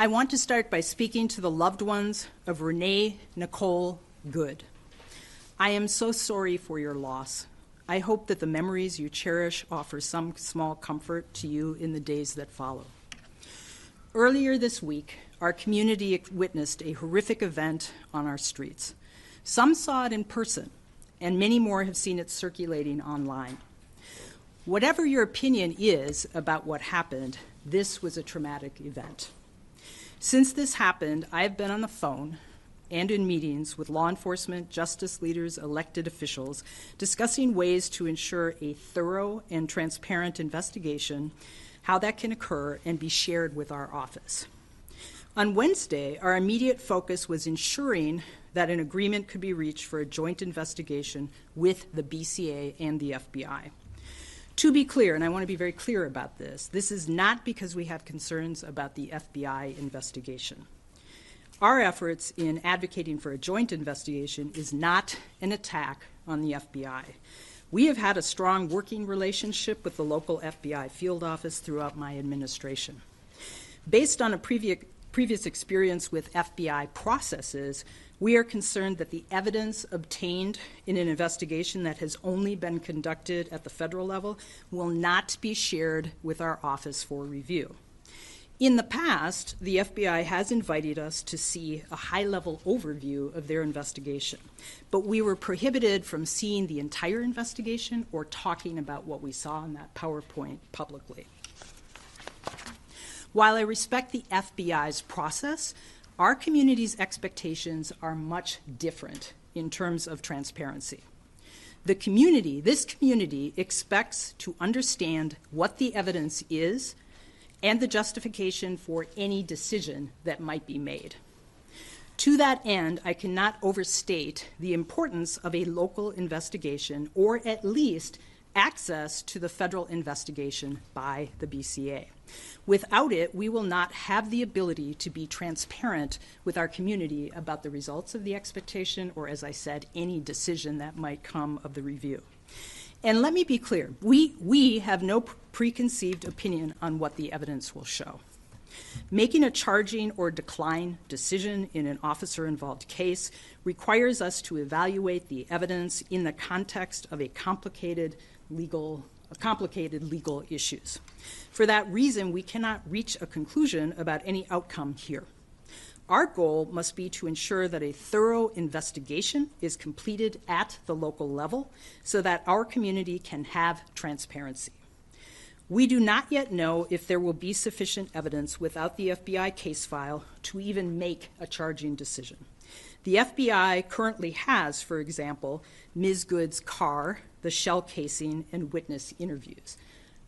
I want to start by speaking to the loved ones of Renee Good. I am so sorry for your loss. I hope that the memories you cherish offer some small comfort to you in the days that follow. Earlier this week, our community witnessed a horrific event on our streets. Some saw it in person, and many more have seen it circulating online. Whatever your opinion is about what happened, this was a traumatic event. Since this happened, I have been on the phone and in meetings with law enforcement, justice leaders, elected officials, discussing ways to ensure a thorough and transparent investigation, how that can occur, and be shared with our office. On Wednesday, our immediate focus was ensuring that an agreement could be reached for a joint investigation with the BCA and the FBI. To be clear, and I want to be very clear about this is not because we have concerns about the FBI investigation. Our efforts in advocating for a joint investigation is not an attack on the FBI. We have had a strong working relationship with the local FBI field office throughout my administration. Based on a previous experience with FBI processes, we are concerned that the evidence obtained in an investigation that has only been conducted at the federal level will not be shared with our office for review. In the past, the FBI has invited us to see a high-level overview of their investigation, but we were prohibited from seeing the entire investigation or talking about what we saw in that PowerPoint publicly. While I respect the FBI's process, our community's expectations are much different in terms of transparency. This community expects to understand what the evidence is and the justification for any decision that might be made. To that end, I cannot overstate the importance of a local investigation, or at least access to the federal investigation by the BCA. Without it, we will not have the ability to be transparent with our community about the results of the expectation or, as I said, any decision that might come of the review. And let me be clear, we have no preconceived opinion on what the evidence will show. Making a charging or decline decision in an officer-involved case requires us to evaluate the evidence in the context of complicated legal issues. For that reason, we cannot reach a conclusion about any outcome here. Our goal must be to ensure that a thorough investigation is completed at the local level so that our community can have transparency. We do not yet know if there will be sufficient evidence without the FBI case file to even make a charging decision. The FBI currently has, for example, Ms. Good's car, the shell casing, and witness interviews.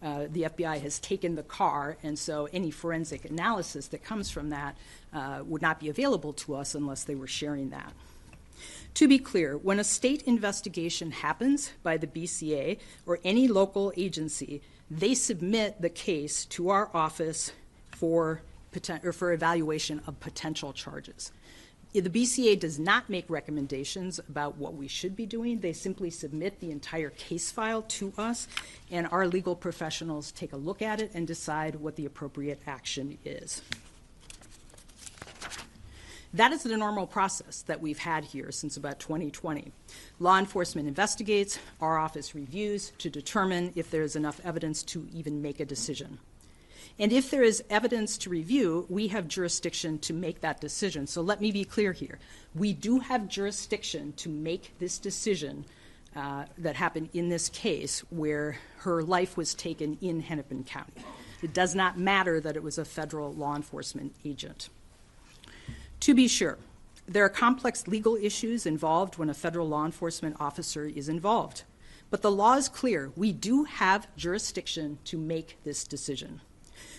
The FBI has taken the car, and so any forensic analysis that comes from that would not be available to us unless they were sharing that. To be clear, when a state investigation happens by the BCA or any local agency, they submit the case to our office for evaluation of potential charges. The BCA does not make recommendations about what we should be doing. They simply submit the entire case file to us, and our legal professionals take a look at it and decide what the appropriate action is. That is the normal process that we've had here since about 2020. Law enforcement investigates, our office reviews to determine if there is enough evidence to even make a decision. And if there is evidence to review, we have jurisdiction to make that decision. So let me be clear here. We do have jurisdiction to make this decision that happened in this case where her life was taken in Hennepin County. It does not matter that it was a federal law enforcement agent. To be sure, there are complex legal issues involved when a federal law enforcement officer is involved. But the law is clear. We do have jurisdiction to make this decision.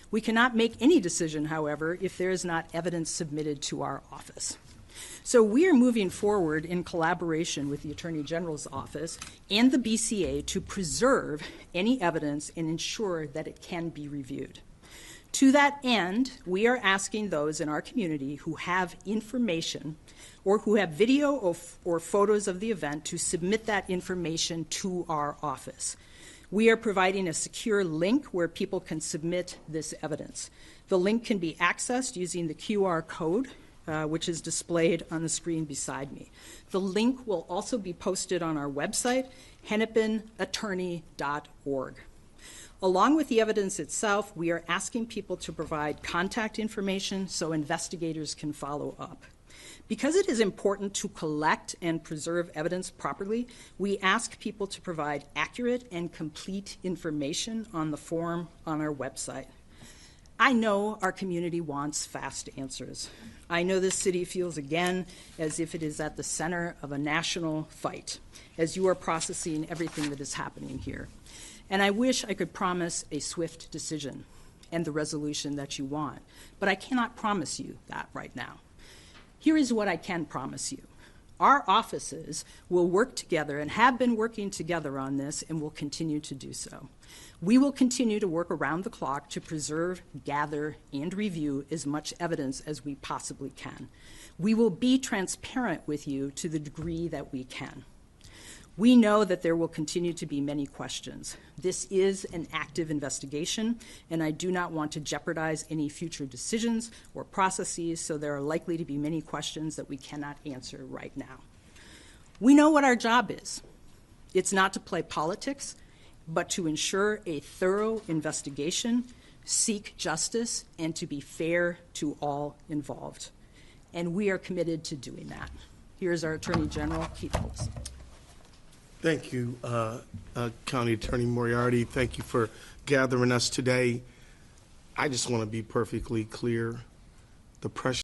We cannot make any decision, however, if there is not evidence submitted to our office. So we are moving forward in collaboration with the Attorney General's office and the BCA to preserve any evidence and ensure that it can be reviewed. To that end, we are asking those in our community who have information or who have video or photos of the event to submit that information to our office. We are providing a secure link where people can submit this evidence. The link can be accessed using the QR code, which is displayed on the screen beside me. The link will also be posted on our website, hennepinattorney.org. Along with the evidence itself, we are asking people to provide contact information so investigators can follow up. Because it is important to collect and preserve evidence properly, we ask people to provide accurate and complete information on the form on our website. I know our community wants fast answers. I know this city feels again as if it is at the center of a national fight as you are processing everything that is happening here. And I wish I could promise a swift decision and the resolution that you want, but I cannot promise you that right now. Here is what I can promise you. Our offices will work together and have been working together on this and will continue to do so. We will continue to work around the clock to preserve, gather, and review as much evidence as we possibly can. We will be transparent with you to the degree that we can. We know that there will continue to be many questions. This is an active investigation, and I do not want to jeopardize any future decisions or processes, so there are likely to be many questions that we cannot answer right now. We know what our job is. It's not to play politics, but to ensure a thorough investigation, seek justice, and to be fair to all involved. And we are committed to doing that. Here's our Attorney General, Keith Ellison. Thank you, County Attorney Moriarty. Thank you for gathering us today. I just want to be perfectly clear. The pressure